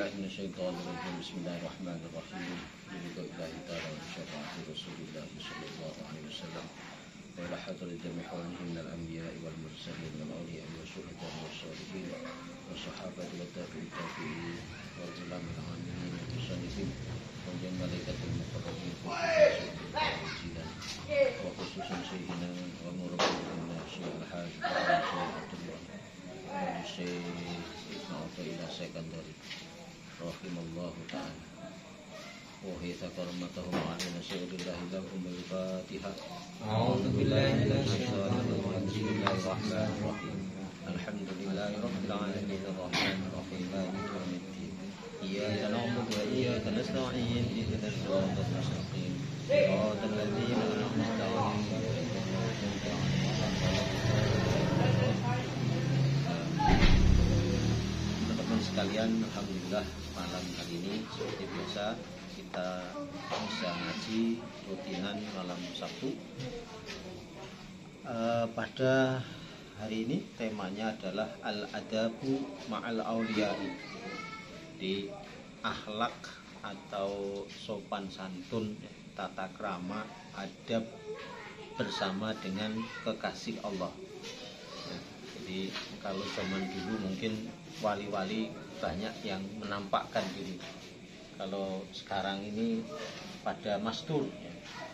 بالله من الشيطان الرجيم بسم الله الرحمن الرحيم بلقاء الله تعالى وشفاعة رسول الله صلى الله عليه وسلم وإلى حضرة جميع من الأنبياء والمرسلين والأولياء والشهداء والصالحين والصحابة والتابعين والعلماء العاملين والمصنفين وجميع ملائكة المقربين وخصوصا سيدنا ومربينا الشيخ الحاج الشيخ عبد الله والشيخ إلى سكندري رحمه الله تعالى وهي كرمتهم علينا سيد الله لهم الفاتحة. أعوذ بالله من الشيطان الرجيم بسم الله الرحمن الرحيم الحمد لله رب العالمين الرحمن الرحيم مالك يوم الدين إياك نعبد وإياك نستعين اهدنا الصراط المستقيم صراط الذين أنعمت عليهم غير المغضوب عليهم. Teman-teman sekalian, alhamdulillah malam hari ini seperti biasa kita bisa ngaji rutinan malam Sabtu. Pada hari ini temanya adalah al-adabu ma'al awliya'i, di akhlak atau sopan santun, tata krama, adab bersama dengan kekasih Allah. Jadi kalau zaman dulu mungkin wali-wali banyak yang menampakkan diri. Kalau sekarang ini pada mastur,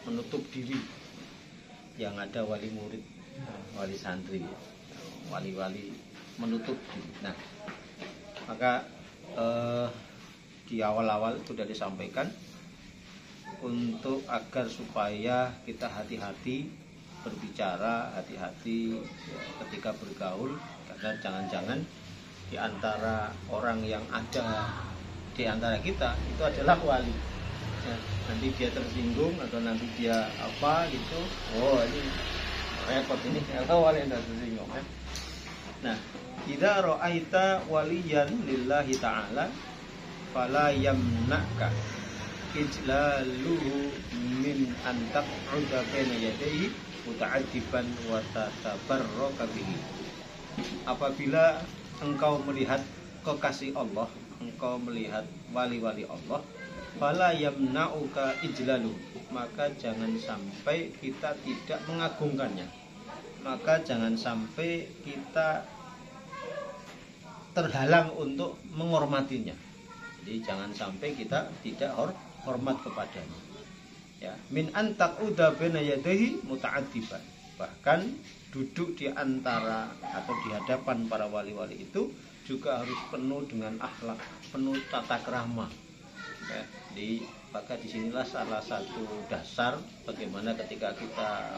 menutup diri. Yang ada wali murid, wali santri, wali-wali menutup diri. Nah, maka di awal-awal sudah disampaikan untuk agar supaya kita hati-hati berbicara, hati-hati ketika bergaul, karena jangan-jangan di antara orang yang ada di antara kita itu adalah wali. Nah, nanti dia tersinggung atau nanti dia apa gitu, oh ini repot ini, atau wali yang tersinggung kan. Nah, idza ra'aita waliyan lillahi ta'ala fala yamna'ka ijlaluhu min an taq'uda baina yadayhi muta'addiban wa tatabarraka bihi. Apabila engkau melihat kekasih Allah, engkau melihat wali-wali Allah, fala yamna'uka ijlalu, maka jangan sampai kita tidak mengagungkannya, maka jangan sampai kita terhalang untuk menghormatinya. Jadi jangan sampai kita tidak hormat kepadanya. Ya, min antaq'uda baina yadayhi muta'addiban. Bahkan duduk di antara atau di hadapan para wali-wali itu juga harus penuh dengan akhlak, penuh tata krama. Ya, maka disinilah salah satu dasar bagaimana ketika kita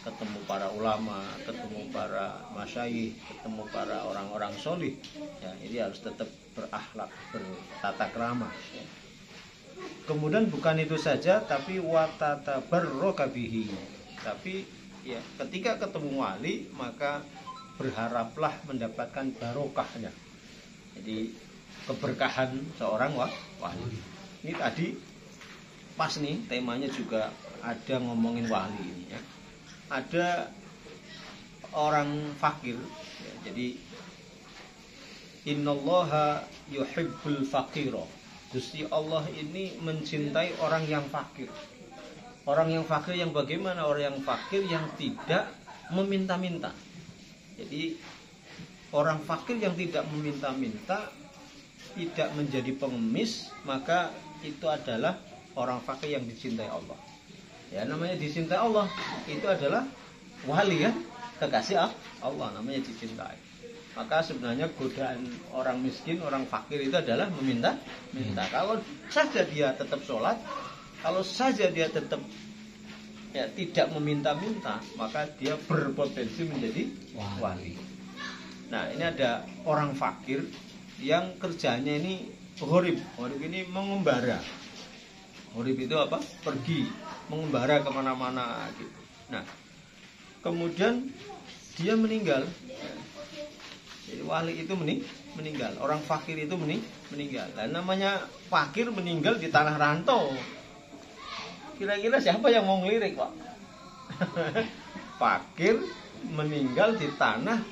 ketemu para ulama, ketemu para masyayikh, ketemu para orang-orang solih, ya ini harus tetap berakhlak, bertata krama. Ya. Kemudian bukan itu saja, tapi watatabarraka bihi. Tapi ya ketika ketemu wali maka berharaplah mendapatkan barokahnya. Jadi keberkahan seorang wali. Ini tadi pas nih temanya juga ada ngomongin wali ini ya. Ada orang fakir ya, jadi innallaha yuhibbul faqira. Gusti Allah ini mencintai orang yang fakir. Orang yang fakir yang bagaimana? Orang yang fakir yang tidak meminta-minta. Jadi orang fakir yang tidak meminta-minta, tidak menjadi pengemis, maka itu adalah orang fakir yang dicintai Allah. Ya, namanya dicintai Allah, itu adalah wali ya, kekasih Allah, namanya dicintai. Maka sebenarnya godaan orang miskin, orang fakir itu adalah meminta. Kalau saja dia tetap sholat, kalau saja dia tetap ya tidak meminta-minta, maka dia berpotensi menjadi wali. Nah, ini ada orang fakir yang kerjanya ini ghorib. Ghorib ini mengembara. Ghorib itu apa? Pergi, mengembara kemana-mana gitu. Nah, kemudian dia meninggal. Jadi wali itu meninggal, orang fakir itu meninggal. Dan namanya fakir meninggal di tanah rantau. Kira-kira siapa yang mau ngelirik, Pak? Fakir meninggal di tanah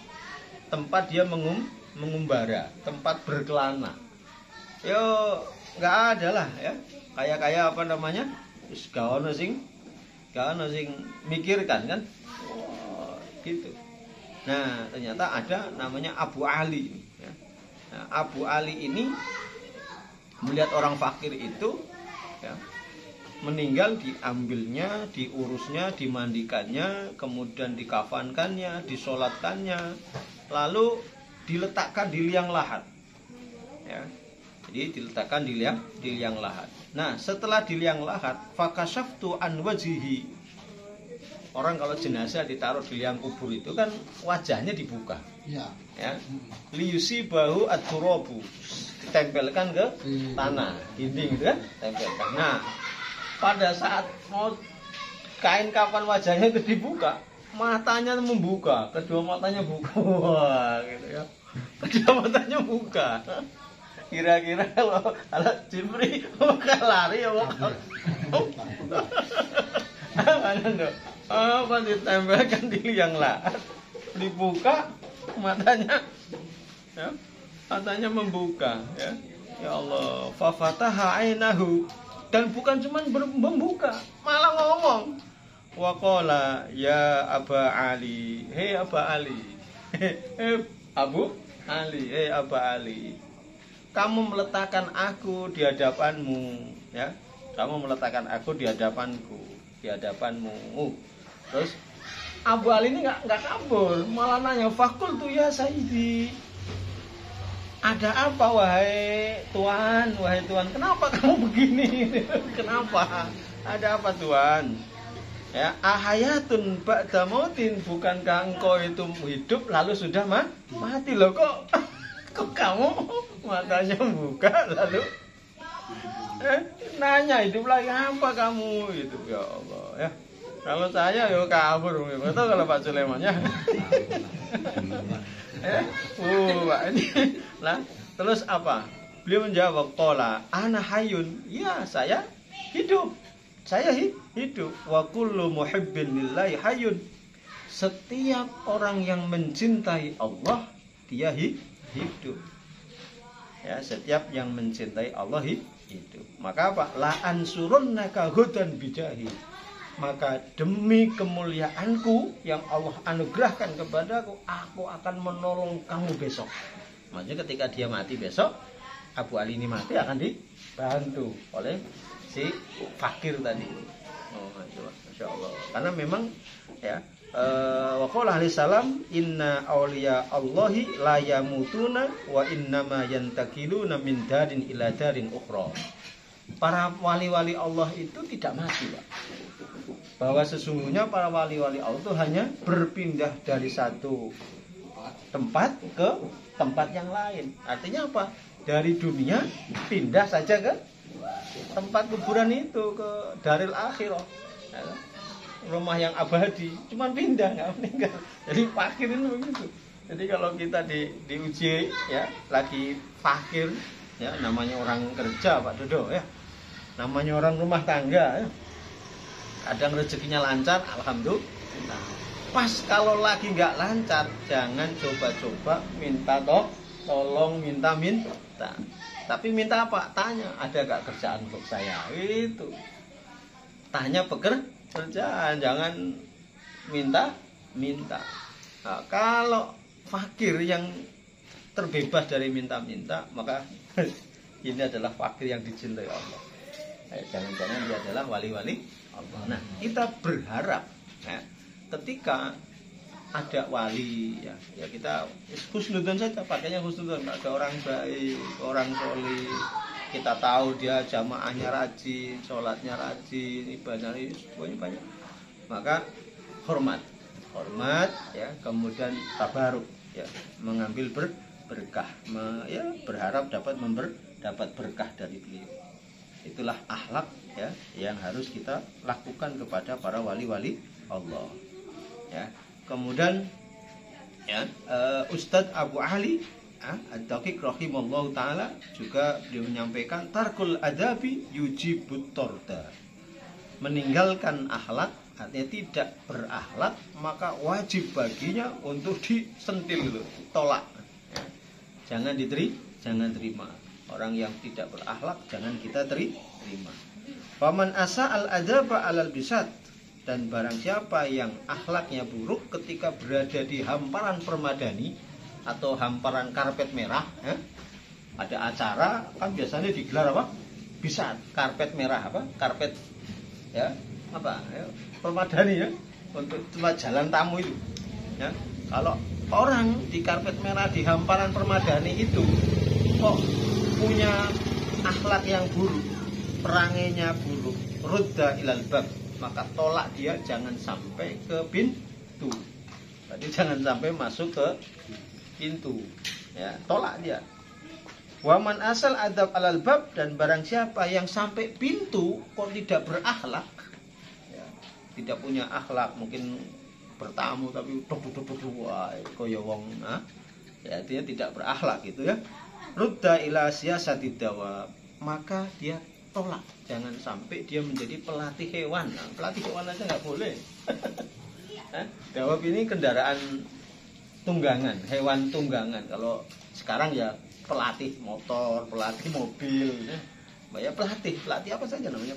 tempat dia mengumbara, tempat berkelana. yo nggak ada lah ya. Kayak apa namanya? Wis gak ono sing mikirkan kan. Oh, gitu. Nah, ternyata ada namanya Abu Ali ya. Nah, Abu Ali ini melihat orang fakir itu ya, meninggal, diambilnya, diurusnya, dimandikannya, kemudian dikafankannya, disolatkannya, lalu diletakkan di liang lahat ya. Jadi diletakkan di liang lahat. Nah, setelah di liang lahat, fakashaftu an wajhihi. Orang kalau jenazah ditaruh di liang kubur itu kan wajahnya dibuka. Ya. Liyusi bahu ad-turabu. Ditempelkan ke tanah, dinding itu kan, tempelkan. Nah, pada saat mau kain kapan wajahnya itu dibuka, matanya membuka, kedua matanya buka. Wah, gitu ya. Kedua matanya buka. Kira-kira kalau Jimri mau lari ya mau mana dong? Apa ditempelkan di liang lahat, dibuka matanya, ya, matanya membuka, ya. Ya Allah, fafataha ainahu, dan bukan cuma membuka, malah ngomong. Waqala ya Aba Ali, hei Aba Ali, Abu Ali, hei Aba Ali, kamu meletakkan aku di hadapanmu, ya. Kamu meletakkan aku di hadapanku, di hadapanmu. Terus Abu Ali ini nggak kabur, malah nanya, fakultu ya Sayyidi, ada apa wahai Tuan, kenapa kamu begini? Kenapa? Ada apa Tuan? Ya, ahayatun ba'da mautin, bukankah engkau itu hidup lalu sudah mati loh, kok kamu matanya buka lalu nanya hidup lagi apa kamu itu, ya Allah ya. Kalau saya yo kabur, betul kalau Pak Sulaiman ya. Pak ini. Nah, terus apa? Beliau menjawab, qala ana hayyun. Ya, saya hidup. Saya hidup. Wa kullu muhibbin lillahi hayyun. Setiap orang yang mencintai Allah, dia hidup. Ya, setiap yang mencintai Allah hidup. Maka apa? La ansurunnaka hudan bijahi. Maka demi kemuliaanku yang Allah anugerahkan kepadaku, aku akan menolong kamu besok. Maksudnya ketika dia mati besok, Abu Ali ini mati akan dibantu oleh si fakir tadi. Oh, Masya Allah. Karena memang ya, wa qala alaihi salam, inna awliya Allahi la yamutuna wa innama yantakiluna min darin ila darin ukhra. Para wali-wali Allah itu tidak mati, Pak. Bahwa sesungguhnya para wali-wali Allah itu hanya berpindah dari satu tempat ke tempat yang lain. Artinya apa? Dari dunia pindah saja ke tempat kuburan itu, ke daril akhirah, rumah yang abadi. Cuman pindah, nggak meninggal. Jadi fakir itu begitu. Jadi kalau kita diuji ya, lagi fakir ya, namanya orang kerja Pak Dodo ya, namanya orang rumah tangga ya. Kadang rezekinya lancar, alhamdulillah. Pas kalau lagi nggak lancar, jangan coba-coba minta tolong, minta. Tapi minta apa? Tanya, ada gak kerjaan untuk saya? Itu. Tanya pekerjaan, jangan minta. Nah, kalau fakir yang terbebas dari minta-minta, maka ini adalah fakir yang dicintai Allah. Jangan-jangan dia adalah wali-wali Allah. Nah, kita berharap ya, ketika ada wali ya kita husnudzon saja, pakainya husnudzon. Ada orang baik, orang solih, kita tahu dia jamaahnya rajin, sholatnya rajin, ibadahnya banyak, maka hormat ya, kemudian tabaruk ya, mengambil berkah, ya, berharap dapat berkah dari beliau. Itulah akhlak ya yang harus kita lakukan kepada para wali-wali Allah ya. Kemudian ya, Ustadz Abu Ali Ad-Daqiq rahimallahu taala juga beliau menyampaikan, tarkul adabi yujibut torda. Meninggalkan akhlak, artinya tidak berakhlak, maka wajib baginya untuk disentil, tolak ya. Jangan terima. Orang yang tidak berakhlak jangan kita terima. Faman asa al adaba alal bisat, dan barang siapa yang akhlaknya buruk ketika berada di hamparan permadani atau hamparan karpet merah, ada acara kan biasanya digelar apa? Bisat, karpet merah apa? Karpet ya apa? Ya, permadani ya, untuk cuma jalan tamu itu. Ya, kalau orang di karpet merah di hamparan permadani itu kok punya akhlak yang buruk, perangainya buruk, rudda ilal bab, maka tolak dia, jangan sampai ke pintu. Berarti jangan sampai masuk ke pintu. Ya, tolak dia. Waman asal adab alal bab, dan barang siapa yang sampai pintu kok tidak berakhlak, ya, tidak punya akhlak, mungkin bertamu tapi koyo wong, ya dia tidak berakhlak gitu ya. Rudda ila siyasatid dawab, maka dia tolak, jangan sampai dia menjadi pelatih hewan. Nah, pelatih hewan aja nggak boleh. Dawab ini kendaraan tunggangan, hewan tunggangan. Kalau sekarang ya pelatih motor, pelatih mobil, ya pelatih apa saja namanya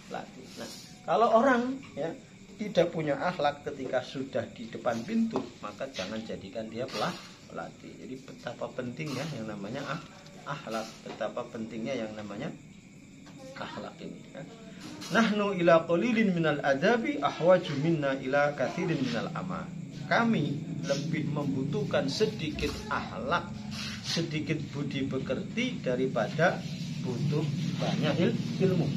pelatih. Nah, kalau orang ya tidak punya akhlak ketika sudah di depan pintu, maka jangan jadikan dia pelatih. Jadi betapa pentingnya yang namanya akhlak, betapa pentingnya yang namanya akhlak ini. Nahnu ila qalilin minal adabi ahwaju minna ila katsirin minal amal. Kami lebih membutuhkan sedikit akhlak, sedikit budi pekerti daripada butuh banyak ilmu.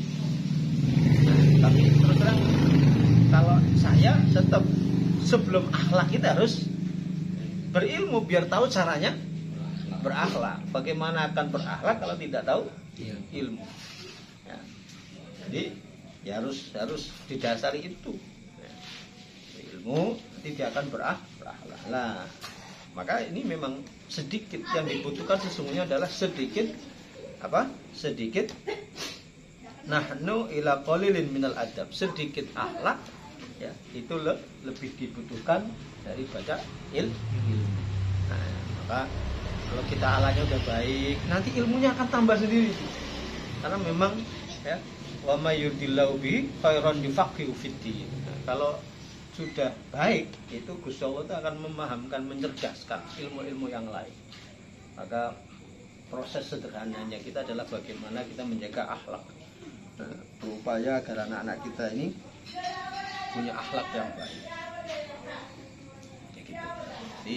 Nah, tapi terus terang, kalau saya tetap sebelum akhlak kita harus berilmu biar tahu caranya berakhlak. Bagaimana akan berakhlak kalau tidak tahu ilmu? Ya. Jadi ya harus didasari itu. Ya. Ilmu tidak akan berakhlak. Nah, maka ini memang sedikit yang dibutuhkan sesungguhnya adalah sedikit apa? Sedikit nahnu ila qalilin minal adab, sedikit akhlak. Ya, itu lebih dibutuhkan daripada ilmu. Nah, maka kalau kita alanya udah baik, nanti ilmunya akan tambah sendiri. Karena memang ya, wa may yuridillahu bihi khairan yufaqihu fiddin. Nah, kalau sudah baik, itu Gusti Allah itu akan memahamkan, mencerdaskan ilmu-ilmu yang lain. Maka proses sederhananya kita adalah bagaimana kita menjaga akhlak. Nah, berupaya agar anak-anak kita ini punya akhlak yang baik. Ya gitu. Jadi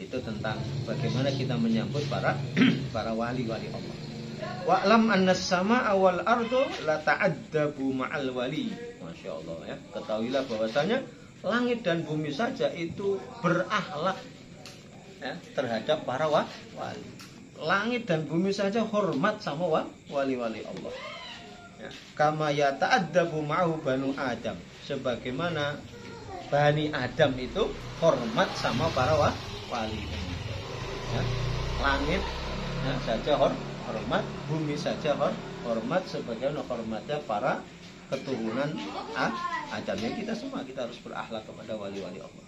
itu tentang bagaimana kita menyambut para wali-wali Allah. Wa'lam annas samaa'a wal ardu la ta'addabu ma'al wali. Masya Allah ya. Ketahuilah bahwasanya langit dan bumi saja itu berakhlak ya, terhadap para wali. Langit dan bumi saja hormat sama wali-wali Allah. Ya. Kama yata'addabu ma'ahu banu Adam, sebagaimana Bani Adam itu hormat sama para wali. Ya. Langit ya, saja hormat, bumi saja hormat sebagaimana hormatnya para keturunan Adam. Ya, kita semua kita harus berakhlak kepada wali-wali Allah.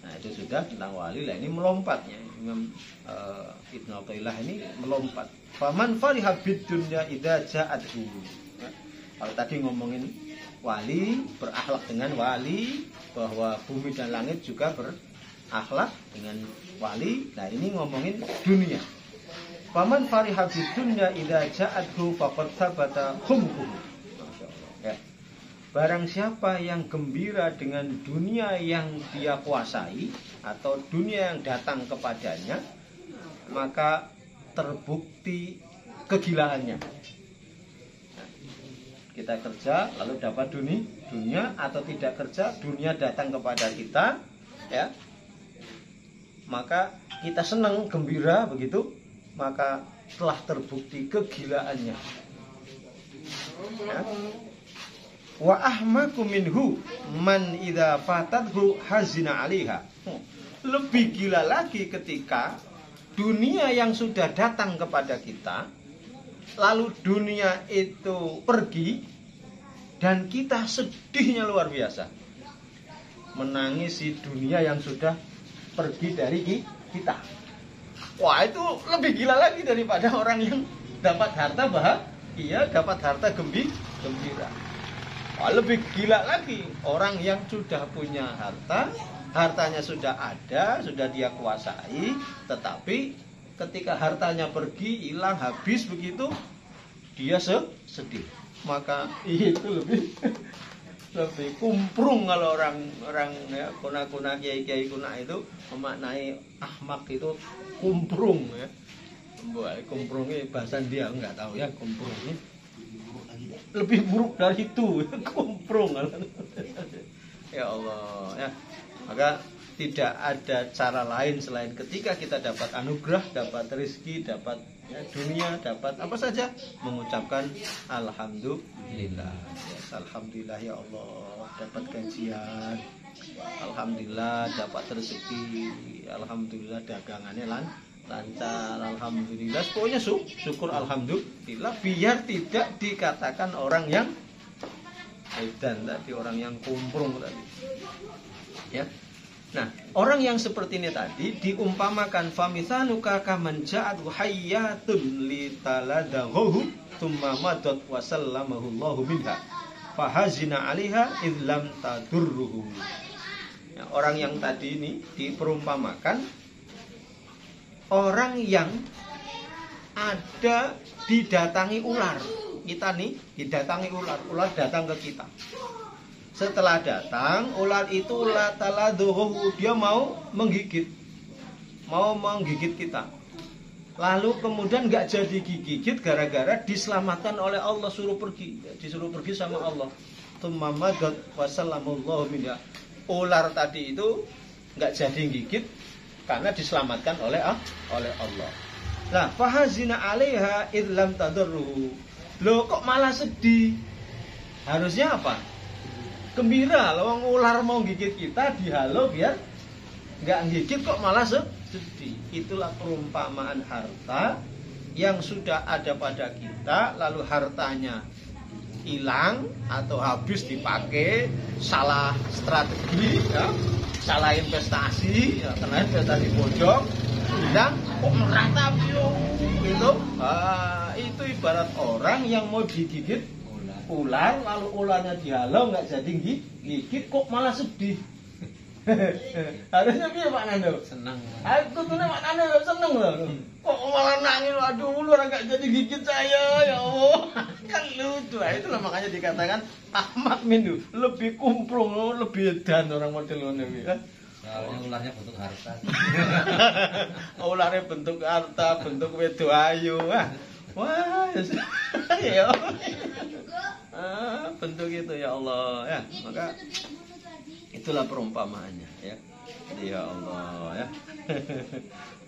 Nah, itu sudah tentang wali. Lah ini melompatnya Imam Ibnu Athaillah ini melompat. Faman fariha bid dunya idza ja'athu. Kalau tadi ngomongin wali, berakhlak dengan wali, bahwa bumi dan langit juga berakhlak dengan wali. Nah, ini ngomongin dunia. Faman fariha bid dunya idza ja'athu faqad thabata khumquhu. Ya. Barang siapa yang gembira dengan dunia yang dia kuasai atau dunia yang datang kepadanya, maka terbukti kegilaannya. Nah, kita kerja lalu dapat dunia, atau tidak kerja dunia datang kepada kita, ya, maka kita senang, gembira begitu, maka telah terbukti kegilaannya. Ya. Wa ahmaku minhu man idza fatathu hazina 'alaiha. Lebih gila lagi ketika dunia yang sudah datang kepada kita, lalu dunia itu pergi dan kita sedihnya luar biasa, menangisi dunia yang sudah pergi dari kita. Wah, itu lebih gila lagi daripada orang yang dapat harta bahagia, dapat harta gembira. Wah, lebih gila lagi orang yang sudah punya harta, hartanya sudah ada, sudah dia kuasai, tetapi ketika hartanya pergi, hilang, habis begitu, dia sedih. Maka itu lebih kumprung kalau orang ya, kuna-kuna kiai-kiai kuna itu memaknai ahmak itu kumprung ya. Kumprungnya bahasa dia enggak tahu ya, kumprungnya lebih buruk dari itu, kumprung. Ya Allah ya. Maka tidak ada cara lain selain ketika kita dapat anugerah, dapat rezeki, dapat ya, dunia, dapat apa saja, mengucapkan alhamdulillah. Yes, alhamdulillah ya Allah, dapat gajian. Alhamdulillah dapat rezeki. Alhamdulillah dagangannya lancar. Alhamdulillah. Pokoknya syukur alhamdulillah, biar tidak dikatakan orang yang edan tadi, orang yang kumprung tadi. Ya. Nah, orang yang seperti ini tadi diumpamakan famithanuka kaman ja'atu hayyatun litaladaghu thumma madat wa sallamahu Allahu minha fahazina 'alaiha id lam tadurruhu. Ya, orang yang tadi ini diperumpamakan orang yang ada didatangi ular. Kita nih didatangi ular, ular datang ke kita. Setelah datang, ular itu lataladhuhu, dia mau menggigit kita. Lalu kemudian nggak jadi gigit gara-gara diselamatkan oleh Allah, disuruh pergi sama Allah. Tumamadat wasallamullahu minha. Ular tadi itu nggak jadi gigit karena diselamatkan oleh Allah. Nah, fahazina 'alaiha idlam tadurruhu. Loh, kok malah sedih? Harusnya apa? Gembira, lawang ular mau gigit kita, dihalau biar nggak gigit, kok malah sedih. Itulah perumpamaan harta yang sudah ada pada kita, lalu hartanya hilang atau habis dipakai, salah strategi, ya, salah investasi, ya, karena investasi bodong, hilang, kok merata gitu. Itu ibarat orang yang mau digigit ular, lalu ularnya dihalau nggak jadi gigit, kok malah sedih. Harusnya dia Pak Nando senang. Aku tuh Pak Nando seneng loh. Kok malah nangis, aduh ular nggak jadi gigit saya, ya Allah. Kan lucu. Itulah makanya dikatakan Ahmad Mindu lebih kumprung, lebih edan orang model ini. Soalnya ularnya bentuk harta. Ularnya bentuk harta, bentuk wedo ayu. Wah, ya bentuk itu ya Allah ya. Maka itulah perumpamaannya ya. Ya Allah ya.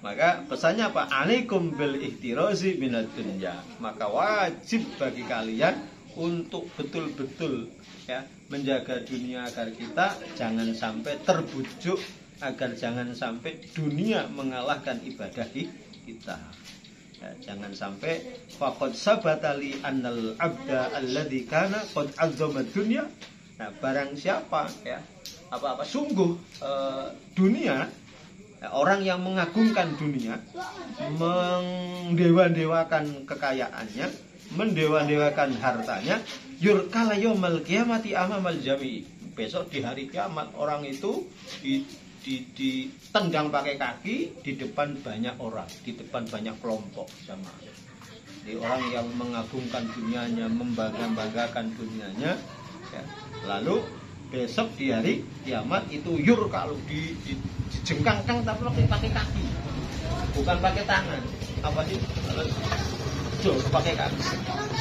Maka pesannya apa? Alaikum bil ihtirazi minad dunya. Maka wajib bagi kalian untuk betul-betul ya menjaga dunia agar kita jangan sampai terbujuk, agar jangan sampai dunia mengalahkan ibadah kita. Ya, jangan sampai faqad sabatali annal abda alladzi kana qad azzama dunya. Nah, barang siapa ya sungguh dunia, ya, orang yang mengagungkan dunia, mendewa-dewakan kekayaannya, mendewa-dewakan hartanya, yurkala yaumil qiyamati amamal jami. Besok di hari kiamat orang itu ditendang pakai kaki di depan banyak orang, di depan banyak kelompok sama. Jadi orang yang mengagungkan dunianya, membanggakan dunianya, ya. Lalu besok di hari kiamat itu kalau dijengkangkan tapi pakai kaki, bukan pakai tangan. Apa sih? Pakai kaki.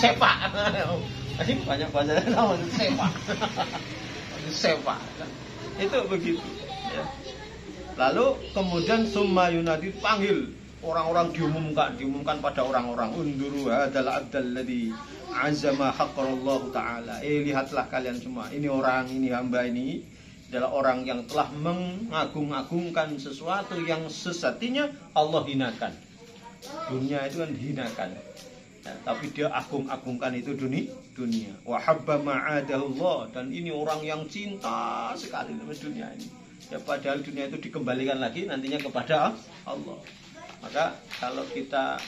Sepak. Jadi banyak bahasa namanya sepak. Sepak. Itu begitu. Ya. Lalu kemudian summa yunadi, panggil orang-orang, diumumkan pada orang-orang, unduru hadzal abdal ladzi azama haqqallahu taala. Lihatlah kalian semua, ini orang, ini hamba ini adalah orang yang telah mengagung-agungkan sesuatu yang sesatinya Allah hinakan. Dunia itu kan dihinakan. Ya, tapi dia agung-agungkan itu dunia. Wa habba ma'adahullah, dan ini orang yang cinta sekali dengan dunia ini. Ya, padahal dunia itu dikembalikan lagi nantinya kepada Allah. Maka kalau kita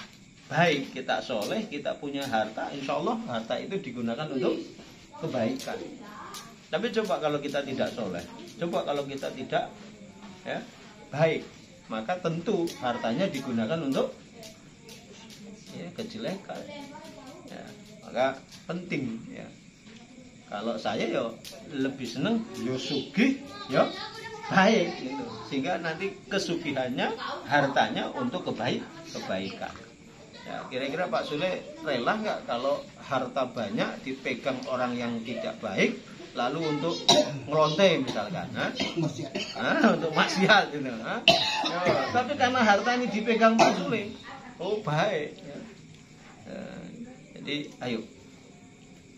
baik, kita soleh, kita punya harta, insya Allah harta itu digunakan untuk kebaikan. Tapi coba kalau kita tidak soleh, coba kalau kita tidak ya, baik, maka tentu hartanya digunakan untuk ya, kejelekan. Ya, maka penting ya. Kalau saya ya lebih seneng yo sugih yo baik gitu. Sehingga nanti kesugihannya, hartanya untuk kebaikan. Ya, kira-kira Pak Sule rela nggak kalau harta banyak dipegang orang yang tidak baik, lalu untuk ngelonte misalkan, untuk maksiat gitu. Ya, tapi karena harta ini dipegang Pak Sule, oh baik. Ya. Jadi ayo,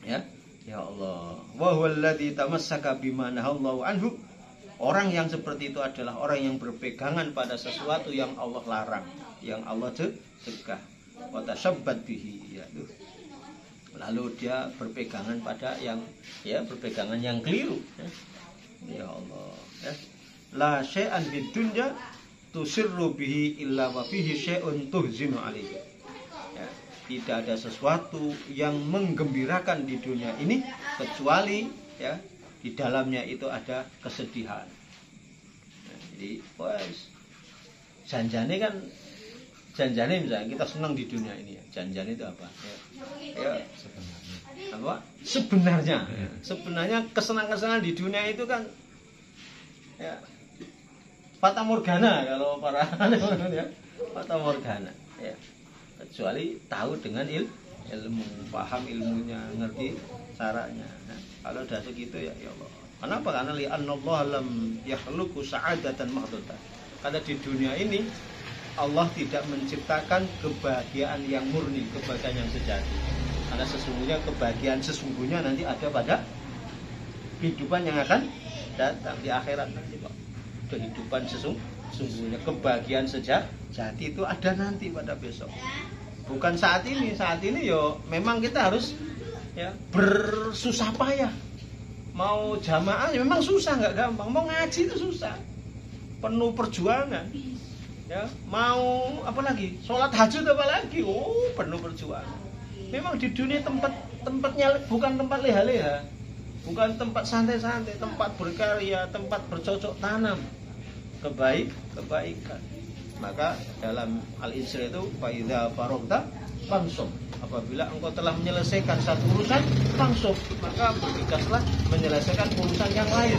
ya. Ya Allah, wa huwallazi tamassaka bima nahallahu anhu. Orang yang seperti itu adalah orang yang berpegangan pada sesuatu yang Allah larang, yang Allah cegah. Wa tashabbat bihi, ya. Lalu dia berpegangan pada yang ya berpegangan yang keliru, ya. Ya Allah, ya. La syai'an bid dunya tusirru bihi illa wa fihi syai'un tuhzinu alaihi. Ya. Tidak ada sesuatu yang menggembirakan di dunia ini kecuali ya di dalamnya itu ada kesedihan. Nah, jadi, wes janjane kan janjane misalnya kita senang di dunia ini ya. Janjane itu apa? Ya sebenarnya. Apa? Sebenarnya. Ya. Sebenarnya kesenangan-kesenangan di dunia itu kan ya fata morgana kalau para ya. Fata morgana ya. Kecuali tahu dengan ilmu, paham ilmunya, ngerti caranya. Nah, kalau udah segitu ya Allah. Kenapa? Karena li'annallaha lam yakhluqu sa'adatan mahdudatan. Karena di dunia ini Allah tidak menciptakan kebahagiaan yang murni, kebahagiaan yang sejati. Karena sesungguhnya kebahagiaan sesungguhnya nanti ada pada kehidupan yang akan datang di akhirat nanti, Pak. Kehidupan sesungguhnya, kebahagiaan sejati itu ada nanti pada besok. Bukan saat ini. Saat ini yo memang kita harus ya bersusah payah. Mau jamaah ya memang susah, nggak gampang. Mau ngaji itu susah, penuh perjuangan. Ya, mau apa lagi? Sholat hajud apa lagi? Oh, penuh perjuangan. Memang di dunia tempatnya bukan tempat leha-leha, bukan tempat santai-santai, tempat berkarya, tempat bercocok tanam kebaikan. Maka dalam Al-Isra itu faidza faragta fansub. Apabila engkau telah menyelesaikan satu urusan, fansub, maka bergegaslah menyelesaikan urusan yang lain.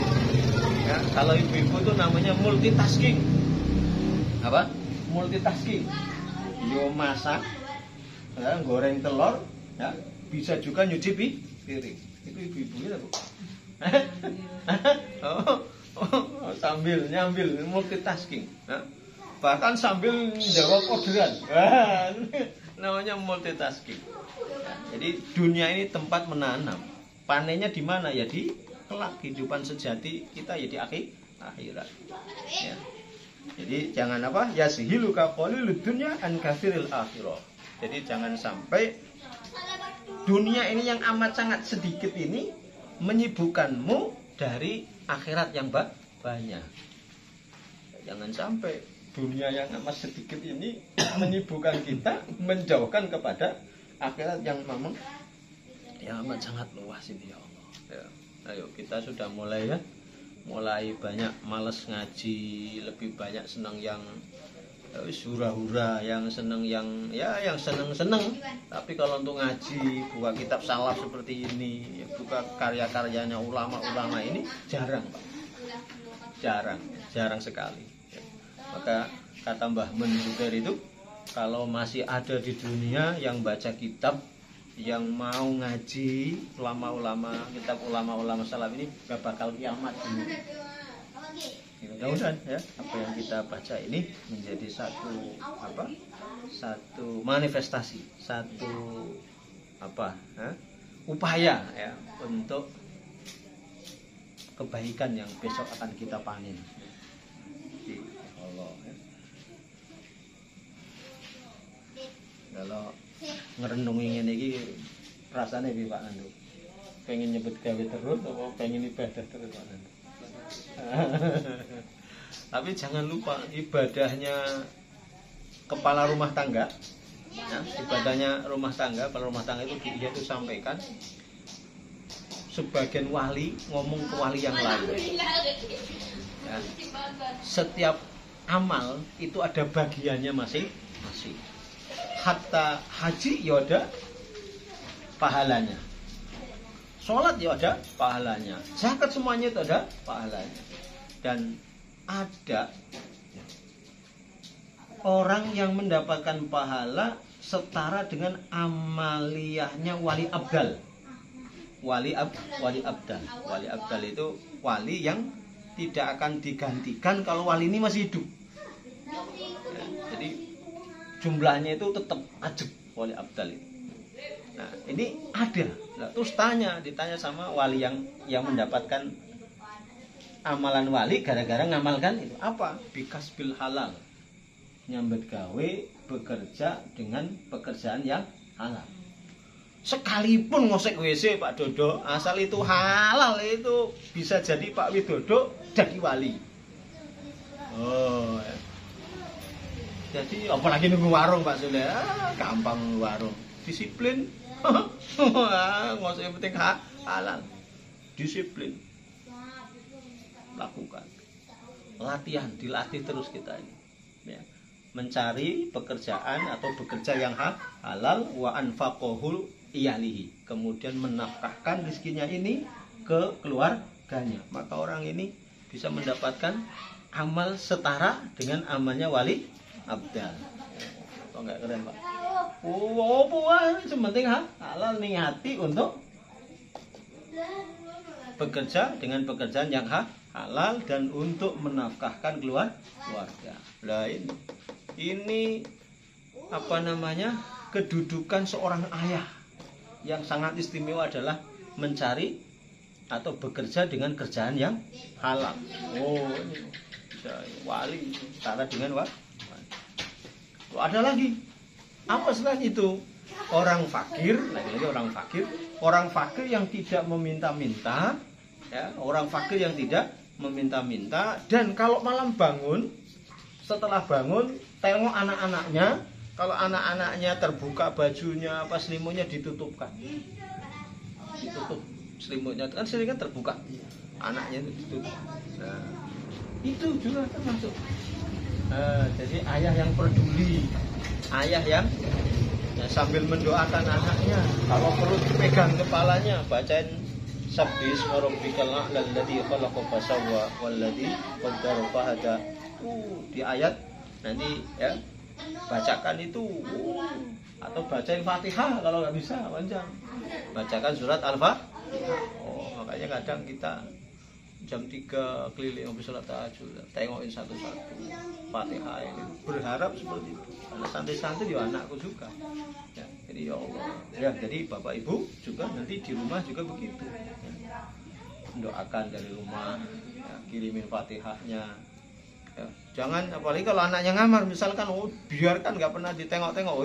Ya, kalau ibu-ibu itu namanya multitasking. Apa? Multitasking. Yo masak, ya, goreng telur, ya, bisa juga nyuci piring. Itu ibu-ibu itu, Bu. Sambil nyambil multitasking, ya. Bahkan sambil jawab orderan. Namanya multitasking. Jadi dunia ini tempat menanam. Panennya di mana? Ya di kelak kehidupan sejati kita ya di akhirat. Ya. Jadi jangan apa? Yasihiluka qalilud dunya an katsiril akhirah. Jadi jangan sampai dunia ini yang amat sangat sedikit ini menyibukkanmu dari akhirat yang banyak. Jangan sampai dunia yang amat sedikit ini menyibukkan kita, menjauhkan kepada akhirat yang memang yang amat sangat luas ini, ya Allah. Ya. Ayo kita sudah mulai ya, mulai banyak males ngaji, lebih banyak senang yang hura-hura, yang senang yang senang. Tapi kalau untuk ngaji, buka kitab salaf seperti ini, buka karya-karyanya ulama-ulama ini jarang, Pak. Jarang sekali. Maka kata Mbah Mun Zubair itu, kalau masih ada di dunia yang baca kitab, yang mau ngaji ulama-ulama, kitab ulama-ulama salaf ini gak bakal kiamat ini. Mudah-mudahan ya apa yang kita baca ini menjadi satu manifestasi, satu upaya ya untuk kebaikan yang besok akan kita panen. Allah ya. Kalau ngerenungi ngene iki rasane piye Pak Nandu? Pengen nyebut gawe terus apa pengen ibadah terus Pak Nandu? Tapi jangan lupa ibadahnya kepala rumah tangga, nah, ibadahnya rumah tangga, kepala rumah tangga itu dia itu sampaikan sebagian wali ngomong ke wali yang lain. Ya, setiap amal itu ada bagiannya masing-masing. Hatta haji ya ada pahalanya. Sholat ya ada pahalanya. Zakat semuanya itu ada pahalanya. Dan ada orang yang mendapatkan pahala setara dengan amaliyahnya wali abdal. Wali abdal. Wali abdal itu wali yang tidak akan digantikan kalau wali ini masih hidup. Ya, jadi jumlahnya itu tetap ajib wali abdal itu. Nah, ini ada. Nah, terus ditanya sama wali yang mendapatkan amalan wali gara-gara ngamalkan itu apa? Bikasbil halal. Nyambet gawe bekerja dengan pekerjaan yang halal. Sekalipun ngosek WC Pak Dodo, asal itu halal itu bisa jadi Pak Widodo jadi wali. Oh, ya. Jadi apalagi nunggu warung Pak Sule, gampang nunggu warung. Disiplin, ngosek yang penting halal. Disiplin, lakukan. Latihan, dilatih terus kita ini. Ya. Mencari pekerjaan atau bekerja yang halal wa anfaqohul iyalihi, kemudian menafkahkan rezekinya ini ke keluarganya, maka orang ini bisa mendapatkan amal setara dengan amalnya wali abdal. Kok enggak keren Pak? Oh, buah sementing halal, niati untuk bekerja dengan pekerjaan yang halal dan untuk menafkahkan keluarga. Lah ini apa namanya, kedudukan seorang ayah yang sangat istimewa adalah mencari atau bekerja dengan kerjaan yang halal. Oh, ini wali setara dengan wali. Ada lagi apa selain itu? Orang fakir, lagi-lagi orang fakir yang tidak meminta-minta, ya, orang fakir yang tidak meminta-minta, dan kalau malam bangun, setelah bangun tengok anak-anaknya. Kalau anak-anaknya terbuka bajunya, apa selimutnya ditutupkan. Ditutup selimutnya, kan sering kan terbuka. Anaknya itu ditutup. Nah, itu juga termasuk. Jadi ayah yang peduli, ayah yang ya, sambil mendoakan anaknya. Kalau perlu dipegang kepalanya, bacain Sabbisma rabbikal a'la alladzi khalaqa fasawwa walladzi qaddara fahada. Di ayat nanti ya bacakan itu, atau bacain Fatihah kalau nggak bisa panjang, bacakan surat Al-Fatihah. Makanya kadang kita jam 3 keliling habis sholat tahajud, tengokin satu-satu Fatihah ini, berharap seperti itu. Karena santai-santai di anakku juga. Ya, jadi ya Allah. Ya, jadi Bapak Ibu juga nanti di rumah juga begitu. Ya. Mendoakan dari rumah, ya, kirimin Fatihahnya. Ya, jangan apalagi kalau anaknya ngamar misalkan, biarkan nggak pernah ditengok-tengok,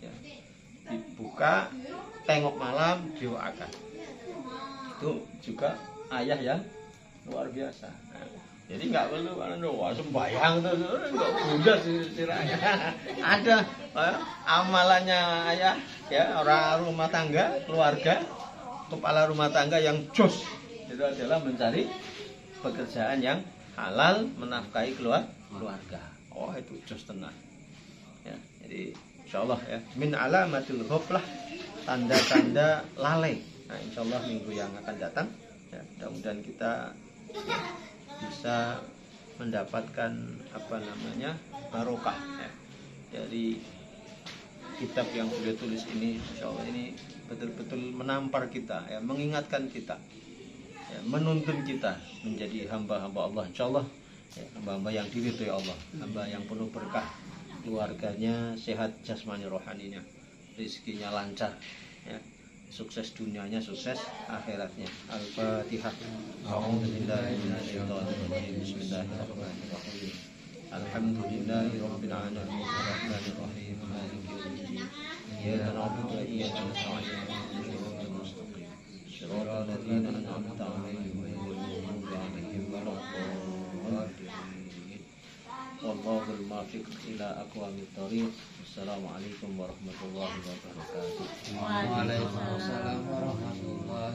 ya. Dibuka, tengok malam, doakan. Itu juga ayah yang luar biasa. Nah, jadi nggak perlu sembahyang tuh, nggak mudah istilahnya. Ada amalannya ayah, ya, orang rumah tangga, keluarga, kepala rumah tangga yang jos itu adalah mencari pekerjaan yang halal, menafkahi keluarga. Itu jos tenang. Ya, jadi insyaallah ya, min alamatil ghaflah, tanda-tanda lalai. Nah, insyaallah minggu yang akan datang ya, mudah-mudahan kita bisa mendapatkan apa namanya barokah ya, dari kitab yang beliau tulis ini. Insyaallah ini betul-betul menampar kita ya, mengingatkan kita ya, menuntun kita menjadi hamba-hamba Allah, insyaallah ya, hamba-hamba yang diridhoi Allah, hamba yang penuh berkah, keluarganya sehat jasmani rohaninya, rezekinya lancar ya, sukses dunianya, sukses akhiratnya. Al-Fatihah. Bismillahirrahmanirrahim. Alhamdulillahirabbil alamin, arrahmanir rahim, maliki yaumiddin. Iyyaka na'budu wa iyyaka nasta'in. Shiratal ladzina an'amta 'alaihim ghairil maghdubi 'alaihim waladdallin. Wallahul muwaffiq ila aqwamit thoriq. Wassalamualaikum warahmatullahi wabarakatuh. Waalaikumsalam warahmatullahi